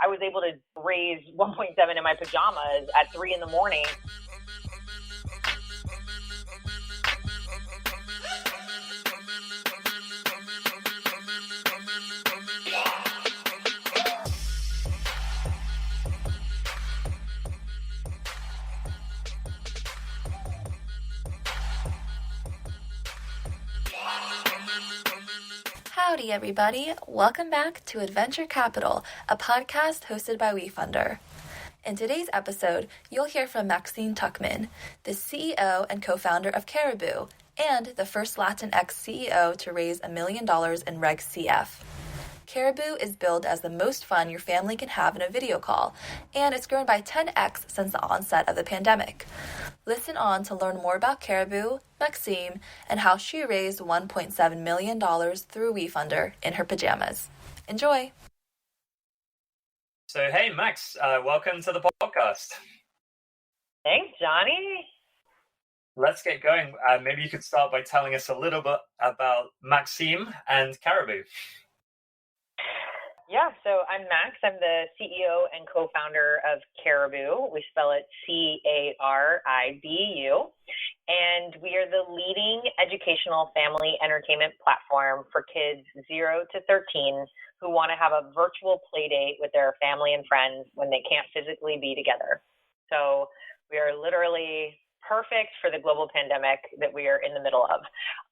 I was able to raise 1.7 in my pajamas at 3 in the morning. Howdy, everybody. Welcome back to Adventure Capital, a podcast hosted by Wefunder. In today's episode, you'll hear from Maxeme Tuchman, the CEO and co-founder of Caribu, and the first Latinx CEO to raise $1 million in Reg CF. Caribu is billed as the most fun your family can have in a video call, and it's grown by 10x since the onset of the pandemic. Listen on to learn more about Caribu, Maxeme, and how she raised $1.7 million through Wefunder in her pajamas. Enjoy! So, hey, Max, welcome to the podcast. Thanks, Johnny. Let's get going. Maybe you could start by telling us a little bit about Maxeme and Caribu. Yeah, so I'm Max. I'm the CEO and co-founder of Caribu. We spell it Caribu. And we are the leading educational family entertainment platform for kids 0 to 13 who want to have a virtual play date with their family and friends when they can't physically be together. So we are literally perfect for the global pandemic that we are in the middle of,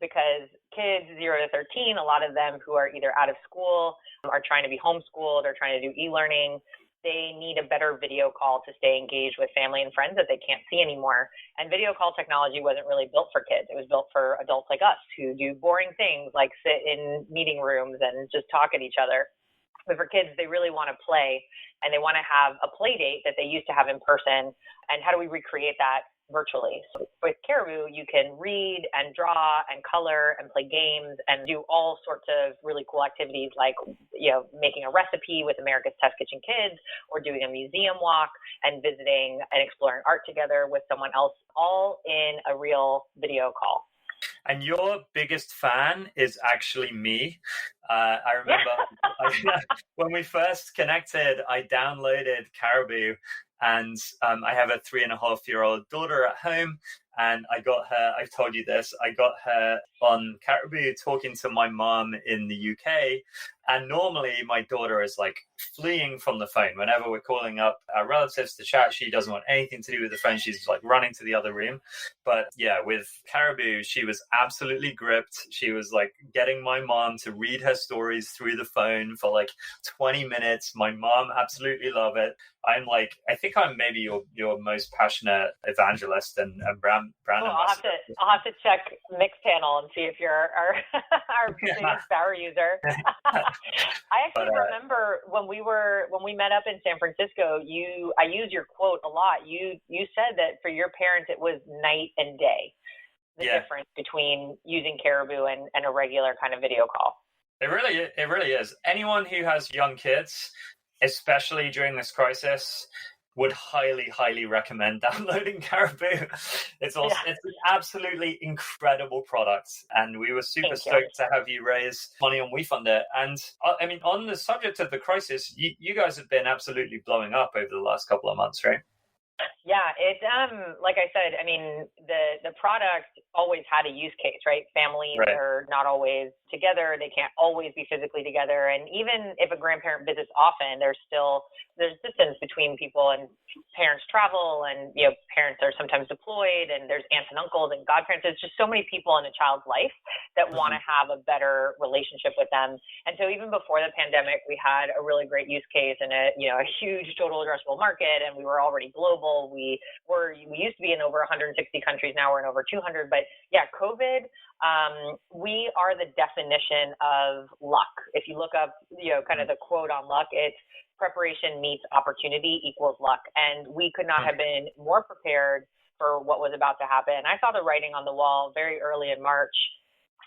because kids 0 to 13, a lot of them who are either out of school, are trying to be homeschooled, or trying to do e-learning, they need a better video call to stay engaged with family and friends that they can't see anymore. And video call technology wasn't really built for kids. It was built for adults like us who do boring things like sit in meeting rooms and just talk at each other. But for kids, they really want to play, and they want to have a play date that they used to have in person. And how do we recreate that virtually? So with Caribu, you can read and draw and color and play games and do all sorts of really cool activities, like, making a recipe with America's Test Kitchen Kids, or doing a museum walk and visiting and exploring art together with someone else, all in a real video call. And your biggest fan is actually me. I remember when we first connected, I downloaded Caribu, and I have a 3.5-year-old daughter at home, and I got her, I've told you this, I got her on Caribu talking to my mom in the UK. And normally my daughter is like fleeing from the phone. Whenever we're calling up our relatives to chat, she doesn't want anything to do with the phone. She's like running to the other room. But yeah, with Caribu, she was absolutely gripped. She was like getting my mom to read her stories through the phone for like 20 minutes. My mom absolutely loved it. I think I'm maybe your most passionate evangelist and brand ambassador. I'll have to check Mixpanel and see if you're our biggest power user. I actually remember when we met up in San Francisco, I used your quote a lot. You said that for your parents it was night and day, the difference between using Caribu and a regular kind of video call. It really is. Anyone who has young kids, especially during this crisis, would highly, highly recommend downloading Caribu. It's an absolutely incredible product, and we were super stoked to have you raise money on Wefunder. And I mean, on the subject of the crisis, you guys have been absolutely blowing up over the last couple of months, right? Yeah, it like I said, I mean, the product always had a use case, right? Families are not always together; they can't always be physically together, and even if a grandparent visits often, there's distance between people, and parents travel, and parents are sometimes deployed, and there's aunts and uncles and godparents. There's just so many people in a child's life that want to have a better relationship with them. And so even before the pandemic, we had a really great use case and a huge total addressable market, and we were already global. We used to be in over 160 countries. Now we're in over 200. But yeah, COVID, we are the definition of luck. If you look up, kind of the quote on luck, it's preparation meets opportunity equals luck. And we could not have been more prepared for what was about to happen. I saw the writing on the wall very early in March.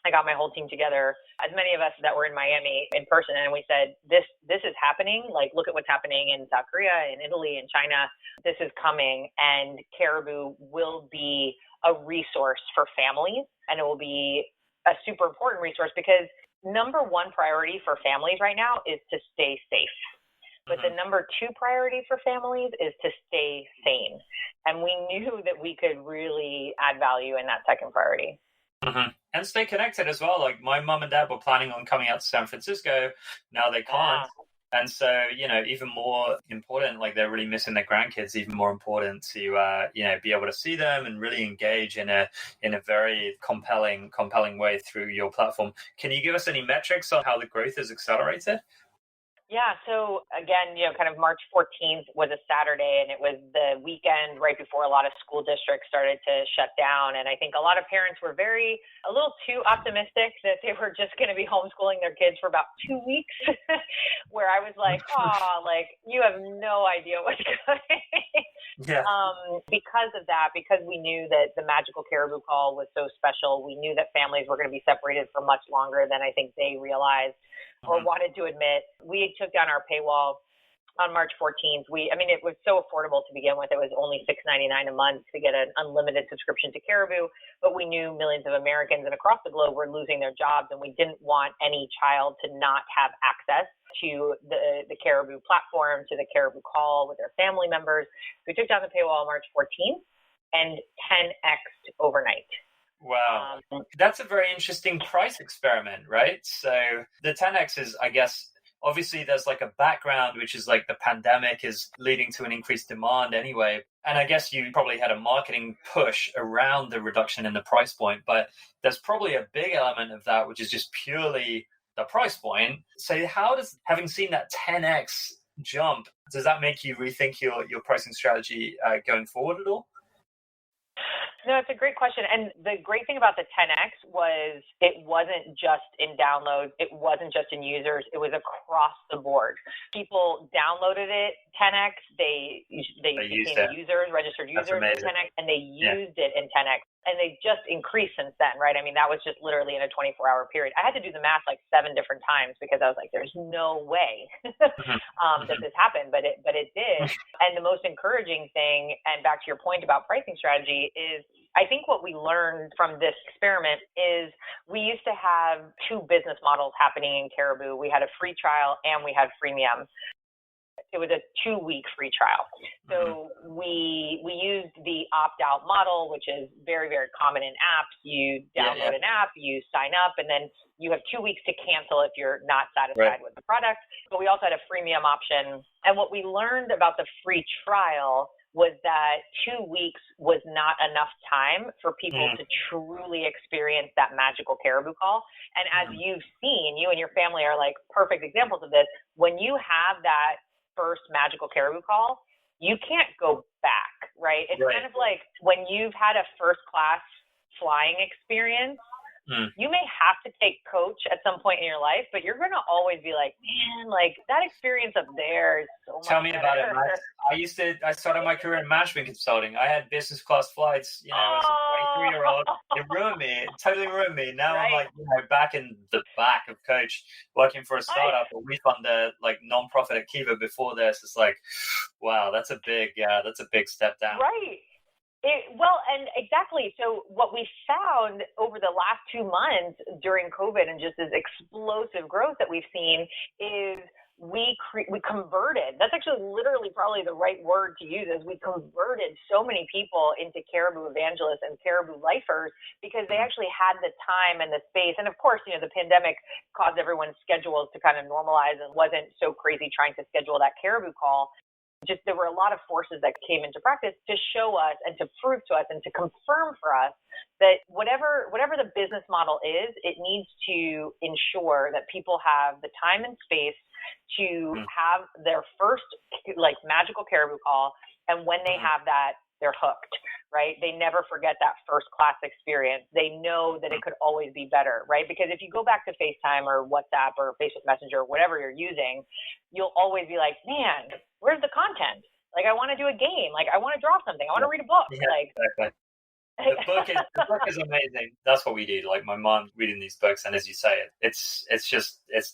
I got my whole team together, as many of us that were in Miami in person, and we said, this is happening. Like, look at what's happening in South Korea, in Italy, in China. This is coming, and Caribu will be a resource for families, and it will be a super important resource because number one priority for families right now is to stay safe. But the number 2 priority for families is to stay sane. And we knew that we could really add value in that second priority. And stay connected as well. Like my mom and dad were planning on coming out to San Francisco. Now they can't. And so, even more important, like they're really missing their grandkids, even more important to, be able to see them and really engage in a very compelling way through your platform. Can you give us any metrics on how the growth is accelerated? Yeah. So again, kind of March 14th was a Saturday, and it was the weekend right before a lot of school districts started to shut down. And I think a lot of parents were a little too optimistic that they were just going to be homeschooling their kids for about 2 weeks, where I was like, you have no idea what's coming. Yeah. Because of that, because we knew that the Magical Caribu call was so special, we knew that families were going to be separated for much longer than I think they realized or wanted to admit. We took down our paywall on March 14th. It was so affordable to begin with. It was only $6.99 a month to get an unlimited subscription to Caribu, but we knew millions of Americans and across the globe were losing their jobs, and we didn't want any child to not have access to the Caribu platform, to the Caribu call with their family members. So we took down the paywall on March 14th and 10x'd overnight. Wow. That's a very interesting price experiment, right? So the 10x is, I guess, obviously there's like a background, which is like the pandemic is leading to an increased demand anyway. And I guess you probably had a marketing push around the reduction in the price point, but there's probably a big element of that, which is just purely the price point. So how does, having seen that 10x jump, does that make you rethink your pricing strategy going forward at all? No, it's a great question. And the great thing about the 10X was it wasn't just in downloads. It wasn't just in users. It was across the board. People downloaded it 10X. They became users, registered users in 10X, and they used it in 10X. And they just increased since then, right? I mean, that was just literally in a 24-hour period. I had to do the math like 7 different times because I was like, there's no way that this happened, but it did. And the most encouraging thing, and back to your point about pricing strategy, is I think what we learned from this experiment is we used to have 2 business models happening in Caribu. We had a free trial and we had freemium. It was a 2-week free trial. So we used the opt-out model, which is very, very common in apps. You download an app, you sign up, and then you have 2 weeks to cancel if you're not satisfied with the product. But we also had a freemium option. And what we learned about the free trial was that 2 weeks was not enough time for people to truly experience that magical Caribu call. And as you've seen, you and your family are like perfect examples of this. When you have that first magical Caribu call, you can't go back, right? It's kind of like when you've had a first class flying experience, you may have to take coach at some point in your life, but you're going to always be like, man, like that experience up there is so much Tell me better. about it, Max. I started my career in management consulting. I had business class flights, as a 23-year-old. It totally ruined me. Now I'm like, back in the back of coach, working for a startup, a Wefunder, like nonprofit at Kiva before this. It's like, wow, that's a big step down. Right. And exactly. So what we found over the last 2 months during COVID and just this explosive growth that we've seen is we converted. That's actually literally probably the right word to use, is we converted so many people into Caribu evangelists and Caribu lifers because they actually had the time and the space. And of course, the pandemic caused everyone's schedules to kind of normalize and wasn't so crazy trying to schedule that Caribu call. Just there were a lot of forces that came into practice to show us and to prove to us and to confirm for us that whatever the business model is, it needs to ensure that people have the time and space to have their first like magical Caribu call. And when they have that, they're hooked, right? They never forget that first class experience. They know that it could always be better, right? Because if you go back to FaceTime or WhatsApp or Facebook Messenger, whatever you're using, you'll always be like, man, where's the content? Like, I want to do a game. Like, I want to draw something. I want to read a book. Exactly. The book is amazing. That's what we do. Like my mom reading these books, and as you say, it's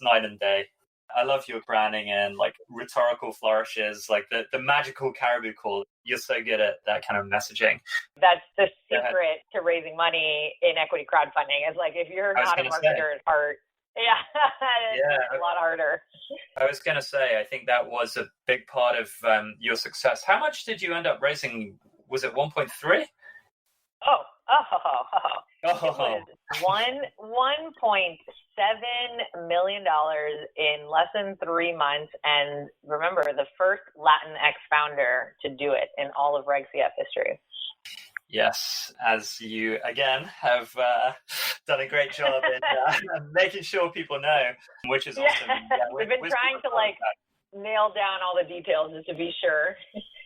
night and day. I love your branding and like rhetorical flourishes, like the magical Caribu call. You're so good at that kind of messaging. That's the secret to raising money in equity crowdfunding. Is like if you're not a marketer at heart, Yeah, Yeah, a lot harder. I was going to say, I think that was a big part of your success. How much did you end up raising? Was it 1.3? Oh. It Oh, was $1.7 million in less than 3 months, and remember, the first Latinx founder to do it in all of Reg CF history. yes, as you again have done a great job in making sure people know, which is awesome. Yeah, we've been trying to nail down all the details just to be sure.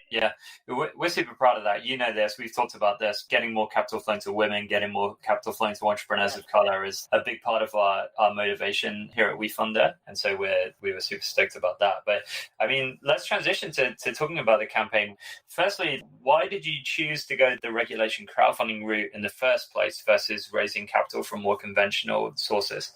Yeah, we're super proud of that. You know this. We've talked about this. Getting more capital flowing to women, getting more capital flowing to entrepreneurs of color is a big part of our motivation here at Wefunder. And so we were super stoked about that. But I mean, let's transition to talking about the campaign. Firstly, why did you choose to go the regulation crowdfunding route in the first place versus raising capital from more conventional sources?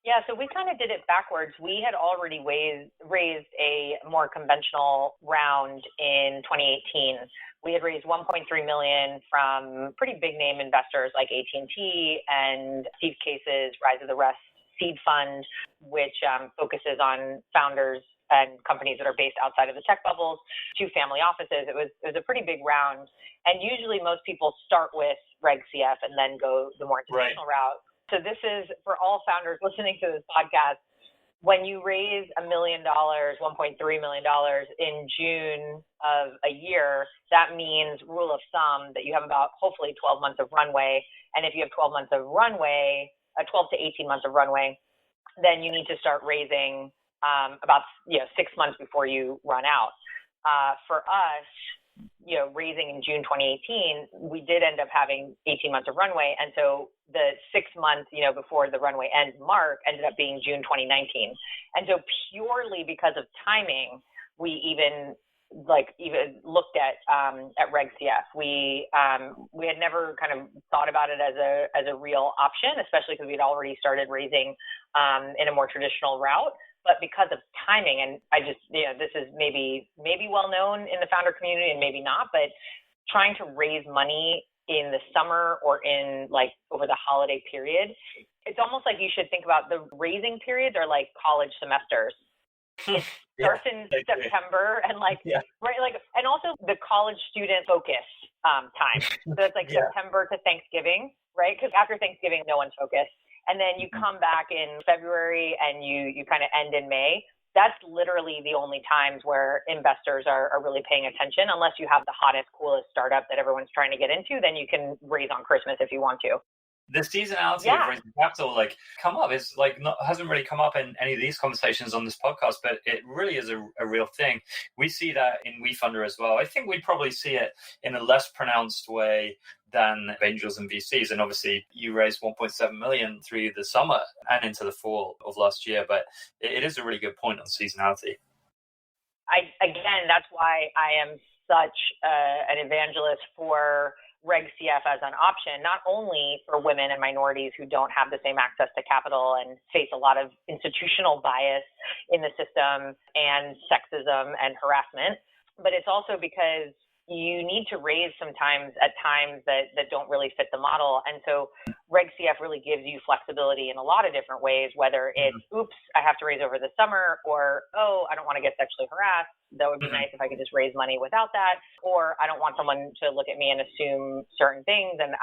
Yeah, so we kind of did it backwards. We had already raised a more conventional round in 2018. We had raised $1.3 million from pretty big name investors like AT&T and Steve Case's Rise of the Rest seed fund, which focuses on founders and companies that are based outside of the tech bubbles, 2 family offices. It was a pretty big round. And usually most people start with Reg CF and then go the more traditional route. So this is for all founders listening to this podcast. When you raise $1 million, $1.3 million in June of a year, that means rule of thumb that you have about hopefully 12 months of runway. And if you have 12 months of runway, 12 to 18 months of runway, then you need to start raising about 6 months before you run out. For us, raising in June 2018, we did end up having 18 months of runway. And so the 6 months, before the runway end mark ended up being June 2019. And so purely because of timing, we even looked at Reg CF. We had never kind of thought about it as a real option, especially because we had already started raising in a more traditional route. But because of timing, and I just, this is maybe well known in the founder community and maybe not, but trying to raise money in the summer or in over the holiday period, it's almost like you should think about the raising periods are like college semesters. It starts in September and right, and also the college student focus time. So it's September to Thanksgiving, right? Because after Thanksgiving, no one's focused. And then you come back in February and you kind of end in May. That's literally the only times where investors are really paying attention. Unless you have the hottest, coolest startup that everyone's trying to get into, then you can raise on Christmas if you want to. The seasonality of raising capital come up. It's hasn't really come up in any of these conversations on this podcast, but it really is a real thing. We see that in Wefunder as well. I think we probably see it in a less pronounced way than angels and VCs. And obviously you raised 1.7 million through the summer and into the fall of last year, but it is a really good point on seasonality. That's why I am such an evangelist for Reg CF as an option, not only for women and minorities who don't have the same access to capital and face a lot of institutional bias in the system and sexism and harassment, but it's also because you need to raise sometimes at times that don't really fit the model. And so Reg CF really gives you flexibility in a lot of different ways, whether it's, oops, I have to raise over the summer, or, oh, I don't want to get sexually harassed. That would be nice if I could just raise money without that. Or I don't want someone to look at me and assume certain things. And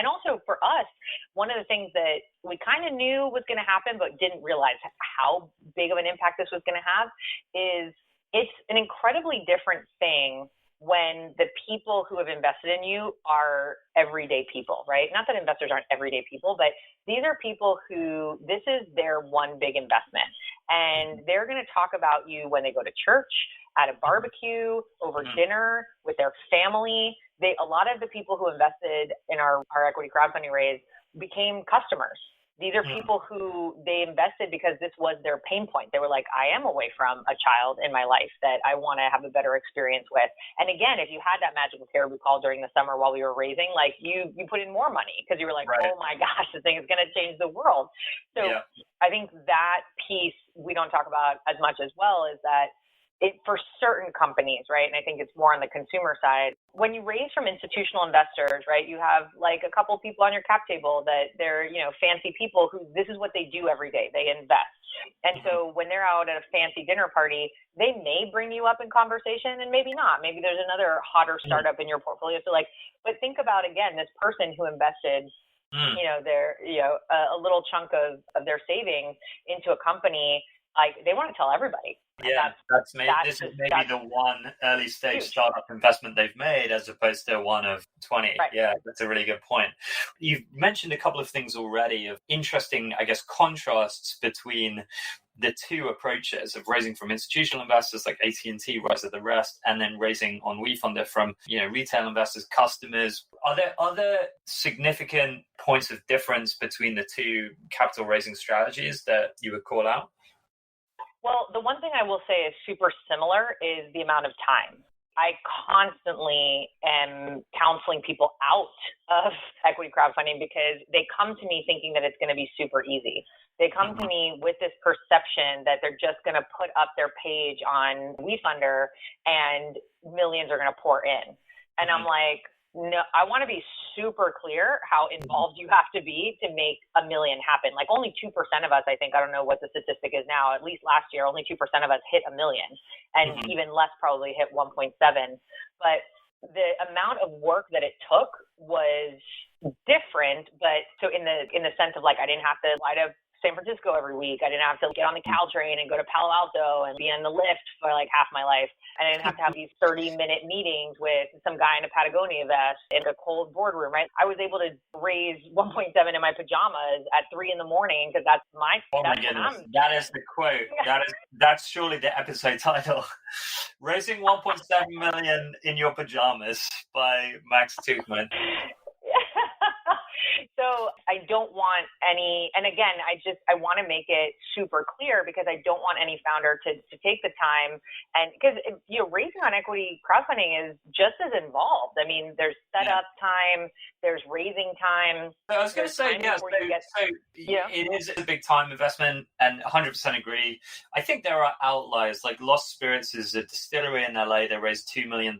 also for us, one of the things that we kind of knew was going to happen, but didn't realize how big of an impact this was going to have is it's an incredibly different thing when the people who have invested in you are everyday people, right? Not that investors aren't everyday people, but these are people who this is their one big investment. And they're going to talk about you when they go to church, at a barbecue, over dinner, with their family. A lot of the people who invested in our equity crowdfunding raise became customers. These are people who they invested because this was their pain point. They were like, I am away from a child in my life that I want to have a better experience with. And again, if you had that magical Caribu call during the summer while we were raising, you put in more money because you were like, oh my gosh, this thing is going to change the world. So I think that piece we don't talk about as much as well is that for certain companies, right? And I think it's more on the consumer side. When you raise from institutional investors, right, you have like a couple people on your cap table that they're, fancy people who this is what they do every day. They invest. And so when they're out at a fancy dinner party, they may bring you up in conversation and maybe not. Maybe there's another hotter startup in your portfolio. So but think about, again, this person who invested a little chunk of their savings into a company. Like, they want to tell everybody. Yeah, this is maybe the one early stage startup investment they've made as opposed to one of 20. Right. Yeah, that's a really good point. You've mentioned a couple of things already of interesting, I guess, contrasts between the two approaches of raising from institutional investors like AT&T, Rise of the Rest, and then raising on Wefunder from retail investors, customers. Are there other significant points of difference between the two capital raising strategies that you would call out? Well, the one thing I will say is super similar is the amount of time. I constantly am counseling people out of equity crowdfunding because they come to me thinking that it's going to be super easy. They come to me with this perception that they're just going to put up their page on Wefunder and millions are going to pour in. And I'm like, no, I want to be super clear how involved you have to be to make $1 million happen. Like, only 2% of us, I think, I don't know what the statistic is now, at least last year, only 2% of us hit $1 million, and even less probably hit 1.7. But the amount of work that it took was different. But so in the sense of, like, I didn't have to fly to San Francisco every week. I didn't have to get on the Caltrain and go to Palo Alto and be on the lift for like half my life. And I didn't have to have these 30-minute meetings with some guy in a Patagonia vest in a cold boardroom, right? I was able to raise 1.7 in my pajamas at 3 a.m. because that's my. Oh my goodness, that is the quote. That's surely the episode title. Raising 1.7 million in your pajamas by Max Tuchman. So I don't want any, and again, I want to make it super clear because I don't want any founder to take the time, and because raising on equity crowdfunding is just as involved. I mean, there's setup time, there's raising time. So I was going to say, it is a big time investment, and 100% agree. I think there are outliers, like Lost Spirits is a distillery in LA. They raised $2 million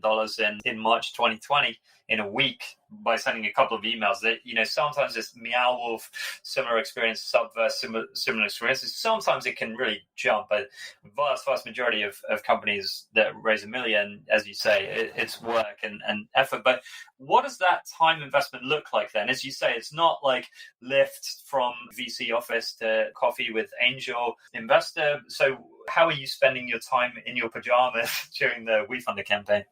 in March 2020 in a week by sending a couple of emails. That sometimes it's Meow Wolf, similar experience, Subverse, similar experiences. Sometimes it can really jump, but vast majority of companies that raise $1 million, as you say, it's work and effort. But what does that time investment look like then? As you say, it's not like lift from VC office to coffee with angel investor. So how are you spending your time in your pajamas during the Wefunder campaign?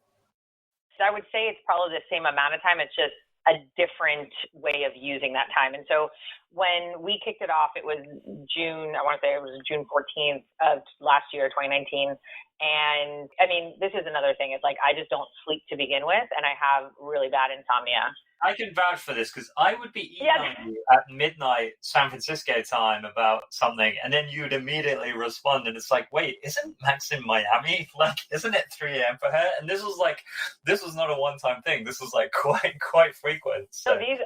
So I would say it's probably the same amount of time. It's just a different way of using that time. And so when we kicked it off, it was June 14th of last year, 2019. And I mean, this is another thing. It's like, I just don't sleep to begin with, and I have really bad insomnia. I can vouch for this because I would be emailing you at midnight San Francisco time about something, and then you'd immediately respond, and it's like, wait, isn't Max in Miami? Like, isn't it 3 a.m. for her? And this was not a one-time thing. This was like quite frequent. So these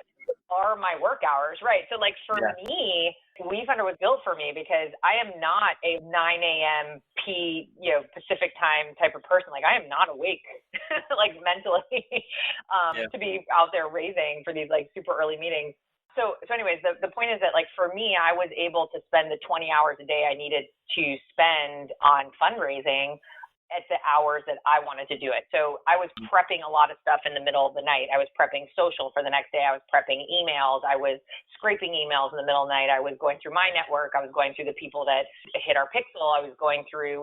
are my work hours, right? So like for me, Wefunder was built for me because I am not a 9 a.m. Pacific time type of person. Like, I am not awake, like mentally, to be out there raising for these like super early meetings. So anyways, the point is that like for me, I was able to spend the 20 hours a day I needed to spend on fundraising at the hours that I wanted to do it. So I was prepping a lot of stuff in the middle of the night. I was prepping social for the next day. I was prepping emails. I was scraping emails in the middle of the night. I was going through my network. I was going through the people that hit our pixel. We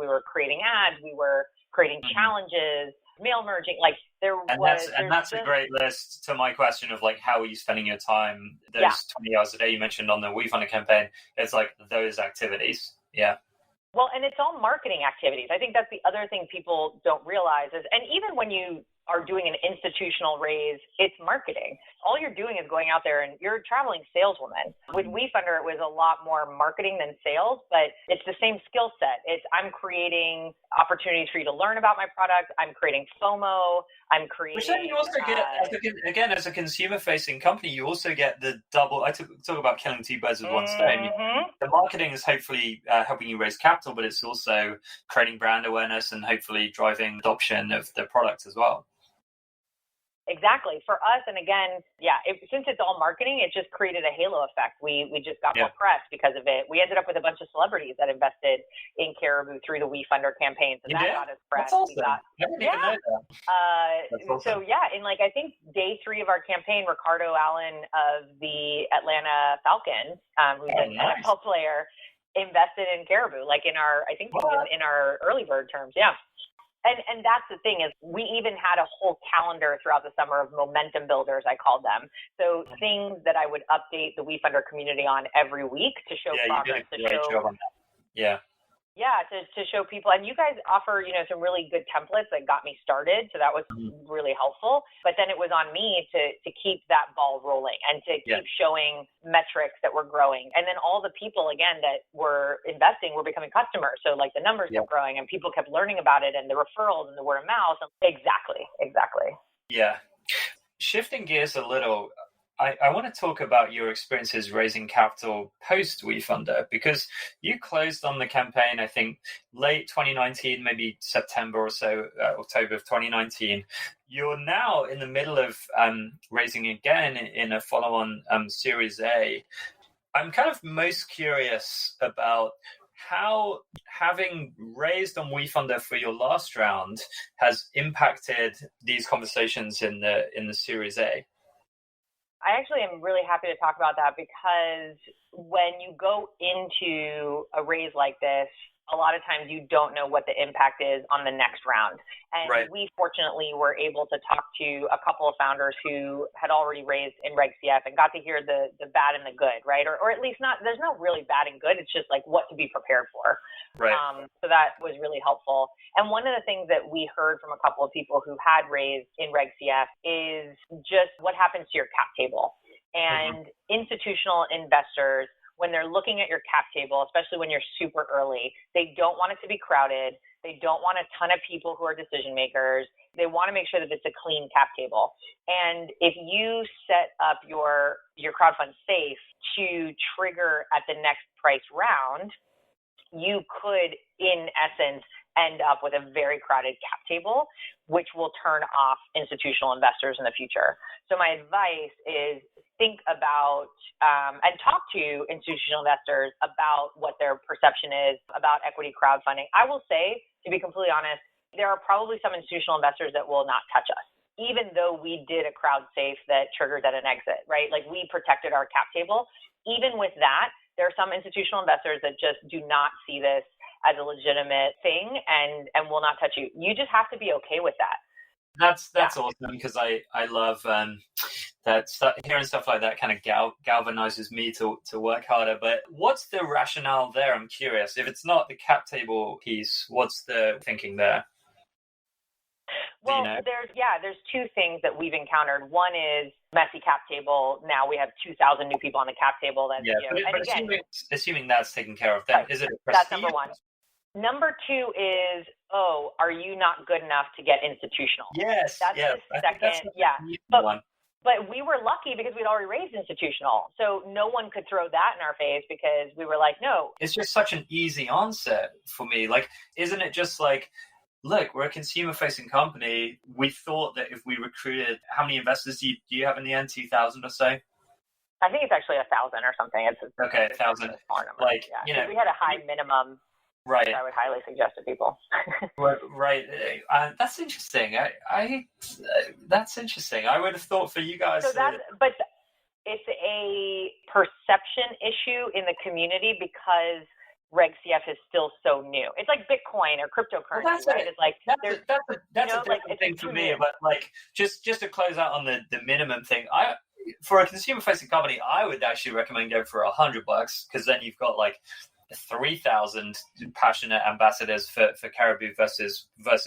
were creating ads. We were creating challenges, mail merging. Like that's a great list to my question of like, how are you spending your time? Those 20 hours a day you mentioned on the Wefunder campaign. It's like those activities. Yeah. Well, and it's all marketing activities. I think that's the other thing people don't realize is, and even when you are doing an institutional raise, it's marketing. All you're doing is going out there and you're a traveling saleswoman. With Wefunder, it was a lot more marketing than sales, but it's the same skill set. I'm creating opportunities for you to learn about my product. I'm creating FOMO. I'm creating. Which then you also get, as a consumer-facing company, you also get the double. I talk about killing two birds with one stone. The marketing is hopefully helping you raise capital, but it's also creating brand awareness and hopefully driving adoption of the product as well. Exactly. For us, and again, since it's all marketing, it just created a halo effect. We just got more press because of it. We ended up with a bunch of celebrities that invested in Caribu through the Wefunder campaign. So that got us press. That's awesome. I didn't even know that. That's awesome. So in I think day 3 of our campaign, Ricardo Allen of the Atlanta Falcons, who's an NFL player, invested in Caribu, in our early bird terms. Yeah. And that's the thing is we even had a whole calendar throughout the summer of momentum builders, I called them. So things that I would update the Wefunder community on every week to show progress. You did a great job on that. Yeah. Yeah, to show people. And you guys offer, some really good templates that got me started. So that was really helpful. But then it was on me to keep that ball rolling and to keep showing metrics that were growing. And then all the people, again, that were investing were becoming customers. So the numbers kept growing and people kept learning about it and the referrals and the word of mouth. Exactly. Yeah. Shifting gears a little, I want to talk about your experiences raising capital post Wefunder, because you closed on the campaign, I think, late 2019, maybe September or so, October of 2019. You're now in the middle of raising again in a follow-on Series A. I'm kind of most curious about how having raised on Wefunder for your last round has impacted these conversations in the Series A. I actually am really happy to talk about that because when you go into a raise like this, a lot of times you don't know what the impact is on the next round. And we fortunately were able to talk to a couple of founders who had already raised in Reg CF and got to hear the bad and the good, right? Or at least there's no really bad and good. It's just what to be prepared for. Right. So that was really helpful. And one of the things that we heard from a couple of people who had raised in Reg CF is just what happens to your cap table. And institutional investors, when they're looking at your cap table, especially when you're super early, they don't want it to be crowded. They don't want a ton of people who are decision makers. They want to make sure that it's a clean cap table. And if you set up your crowdfund safe to trigger at the next price round, you could, in essence, end up with a very crowded cap table, which will turn off institutional investors in the future. So my advice is think about and talk to institutional investors about what their perception is about equity crowdfunding. I will say, to be completely honest, there are probably some institutional investors that will not touch us, even though we did a crowd safe that triggered at an exit, right? We protected our cap table. Even with that, there are some institutional investors that just do not see this as a legitimate thing and will not touch you. You just have to be okay with that. That's awesome, because I love that hearing stuff like that kind of galvanizes me to work harder. But what's the rationale there? I'm curious. If it's not the cap table piece, what's the thinking there? Well, there's two things that we've encountered. One is messy cap table. Now we have 2,000 new people on the cap table. Assuming that's taken care of, then is it a prestige? That's number one. Number two is, are you not good enough to get institutional? Yes. That's the second. But we were lucky because we'd already raised institutional. So no one could throw that in our face because we were like, no. It's just such an easy answer for me. Isn't it just look, we're a consumer-facing company. We thought that if we recruited, how many investors do you have in the end? 2,000 or so? I think it's actually 1,000 or something. It's 1,000. We had a high minimum. Right. I would highly suggest to people. Right. That's interesting. That's interesting. I would have thought for you guys. But it's a perception issue in the community because Reg CF is still so new. It's like Bitcoin or cryptocurrency, right? That's a different thing for me. But just to close out on the minimum thing, for a consumer-facing company, I would actually recommend going for $100 because then you've got 3,000 passionate ambassadors for Caribu versus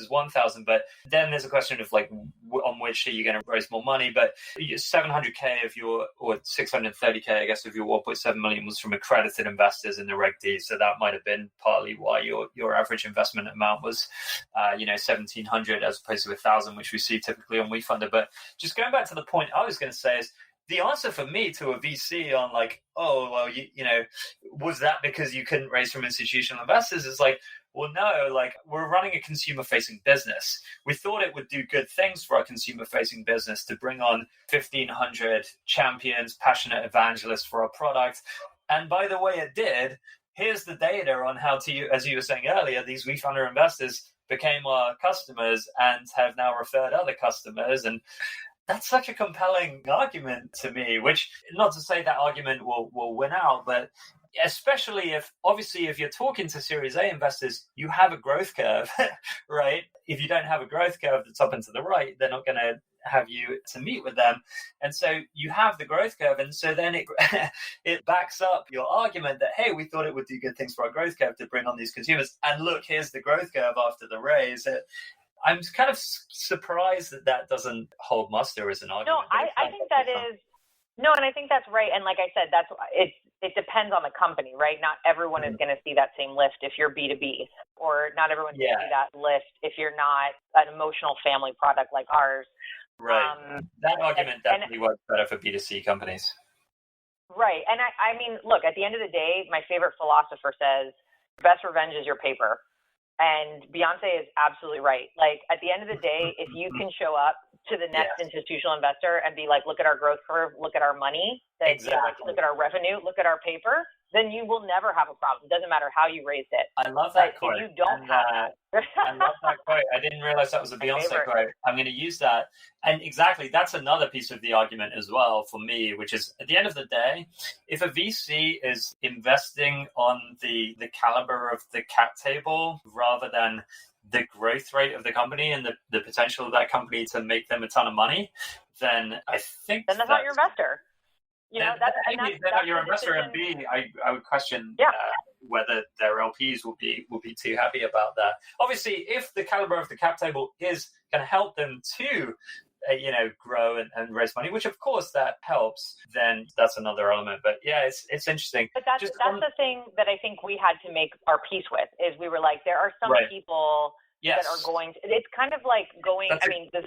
1,000. But then there's a question of like, on which are you going to raise more money? But 700K of your, or 630K, I guess, of your 1.7 million was from accredited investors in the Reg D. So that might have been partly why your average investment amount was, 1,700 as opposed to 1,000, which we see typically on Wefunder. But just going back to the point I was going to say is, the answer for me to a VC on like, oh, well, you know, was that because you couldn't raise from institutional investors? Is like, well, no, like we're running a consumer-facing business. We thought it would do good things for our consumer-facing business to bring on 1,500 champions, passionate evangelists for our product. And by the way, it did. Here's the data on how to, as you were saying earlier, these Wefunder investors became our customers and have now referred other customers. And that's such a compelling argument to me, which, not to say that argument will win out, but especially if you're talking to Series A investors, you have a growth curve, right? If you don't have a growth curve that's up and to the right, they're not going to have you to meet with them. And so you have the growth curve. And so then it backs up your argument that, hey, we thought it would do good things for our growth curve to bring on these consumers. And look, here's the growth curve after the raise. I'm kind of surprised that doesn't hold muster as an argument. No, I think that is no, and I think that's right. And like I said, it depends on the company, right? Not everyone is going to see that same lift if you're B2B, or not everyone's going to see that lift if you're not an emotional family product like ours. Right. That argument definitely works better for B2C companies. Right. And I mean, look, at the end of the day, my favorite philosopher says, best revenge is your paper. And Beyonce is absolutely right. Like, at the end of the day, if you can show up to the next institutional investor and be like, look at our growth curve, look at our money, look at our revenue, look at our paper, then you will never have a problem. It doesn't matter how you raised it. I love that quote. If you don't have that. I love that quote. I didn't realize that was a Beyonce quote. I'm going to use that. And exactly, that's another piece of the argument as well for me, which is, at the end of the day, if a VC is investing on the caliber of the cap table rather than the growth rate of the company and the potential of that company to make them a ton of money, then I think then that's not your investor. You know, that's not your investor. And B, I would question whether their LPs will be too happy about that. Obviously, if the caliber of the cap table is going to help them to grow and raise money, which of course that helps, then that's another element. But yeah, it's interesting. But that's the thing that I think we had to make our peace with, is we were like, there are some people that are going to, it's kind of like going, this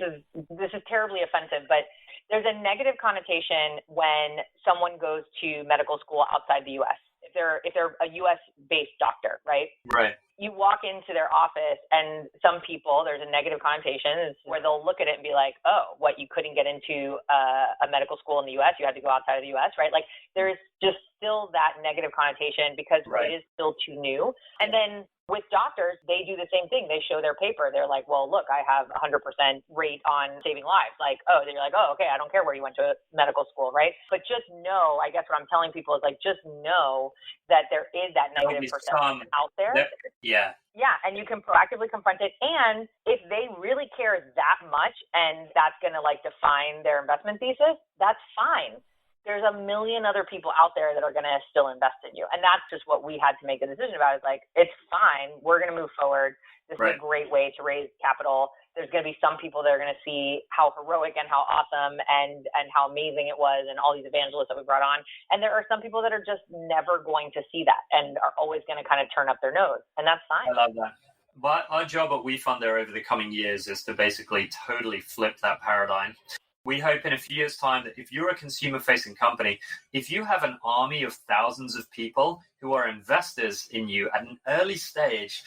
is terribly offensive, but there's a negative connotation when someone goes to medical school outside the U.S. If they're a U.S.-based doctor, right? Right. You walk into their office, and some people, there's a negative connotation where they'll look at it and be like, oh, what, you couldn't get into a medical school in the U.S., you had to go outside of the U.S., right? Like, there is just still that negative connotation because it is still too new. And then with doctors, they do the same thing. They show their paper. They're like, well, look, I have 100% rate on saving lives. Like, oh, then you're like, oh, okay, I don't care where you went to medical school, right? But just know, I guess what I'm telling people is like, just know that there is that negative perception out there. Yeah. Yeah, and you can proactively confront it. And if they really care that much and that's going to like define their investment thesis, that's fine. There's a million other people out there that are going to still invest in you. And that's just what we had to make a decision about. It's like, it's fine. We're going to move forward. This is a great way to raise capital. There's going to be some people that are going to see how heroic and how awesome and how amazing it was and all these evangelists that we brought on. And there are some people that are just never going to see that and are always going to kind of turn up their nose. And that's fine. I love that. But our job at Wefunder over the coming years is to basically totally flip that paradigm. We hope in a few years' time that if you're a consumer-facing company, if you have an army of thousands of people who are investors in you at an early stage,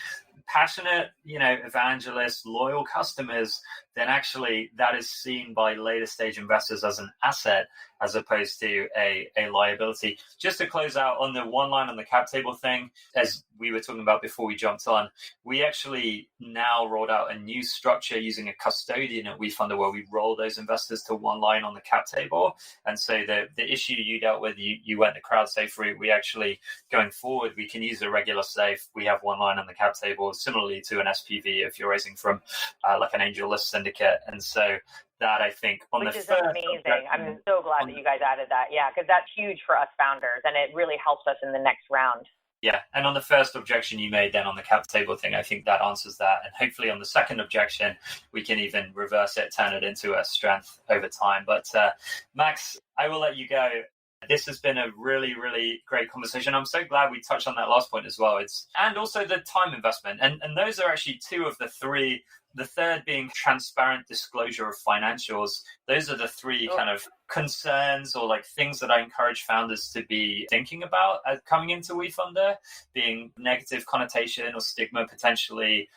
passionate, evangelists, loyal customers, then actually that is seen by later stage investors as an asset as opposed to a liability. Just to close out on the one line on the cap table thing, as we were talking about before we jumped on, we actually now rolled out a new structure using a custodian at Wefunder where we roll those investors to one line on the cap table. And so the issue you dealt with, you went the crowd safe route. We actually, going forward, we can use a regular safe. We have one line on the cap table, similarly to an SPV if you're raising from like an angel list syndicate. And so that, I think, which is amazing. I'm so glad that you guys added that. Yeah, because that's huge for us founders, and it really helps us in the next round. Yeah, and on the first objection you made then on the cap table thing, I think that answers that. And hopefully on the second objection, we can even reverse it, turn it into a strength over time. But Max, I will let you go. This has been a really, really great conversation. I'm so glad we touched on that last point as well. And also the time investment. And those are actually two of the three. The third being transparent disclosure of financials. Those are the three kind of concerns or like things that I encourage founders to be thinking about as coming into Wefunder, being negative connotation or stigma potentially.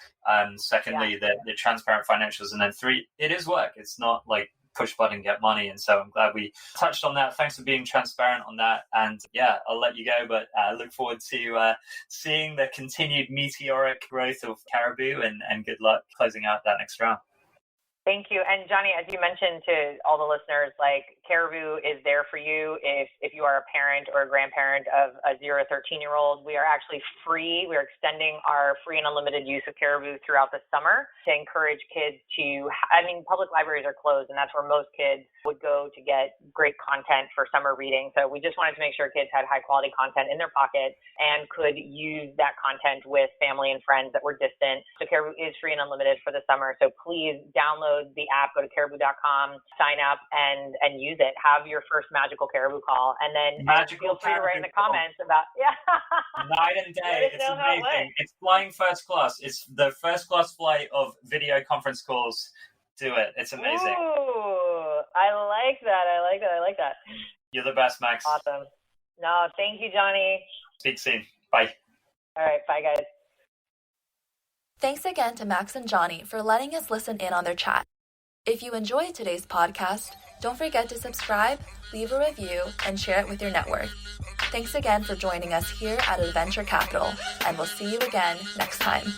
Secondly, the transparent financials. And then three, it is work. It's not like push button, get money. And so I'm glad we touched on that. Thanks for being transparent on that. And yeah, I'll let you go, but I look forward to seeing the continued meteoric growth of Caribu and good luck closing out that next round. Thank you. And Johnny, as you mentioned to all the listeners, like Caribu is there for you if you are a parent or a grandparent of a 0 to 13-year-old. We are actually free. We're extending our free and unlimited use of Caribu throughout the summer to encourage kids to, public libraries are closed, and that's where most kids would go to get great content for summer reading. So we just wanted to make sure kids had high quality content in their pocket and could use that content with family and friends that were distant. So Caribu is free and unlimited for the summer. So please download the app, go to caribu.com, sign up and use it. Have your first magical Caribu call, and then feel free to write in the comments about night and day. It's amazing. It's flying first class. It's the first class flight of video conference calls. Do it. It's amazing. Ooh, I like that. You're the best, Max. Awesome. No, thank you, Johnny. Speak soon. Bye. All right. Bye, guys. Thanks again to Max and Johnny for letting us listen in on their chat. If you enjoyed today's podcast, don't forget to subscribe, leave a review, and share it with your network. Thanks again for joining us here at Adventure Capital, and we'll see you again next time.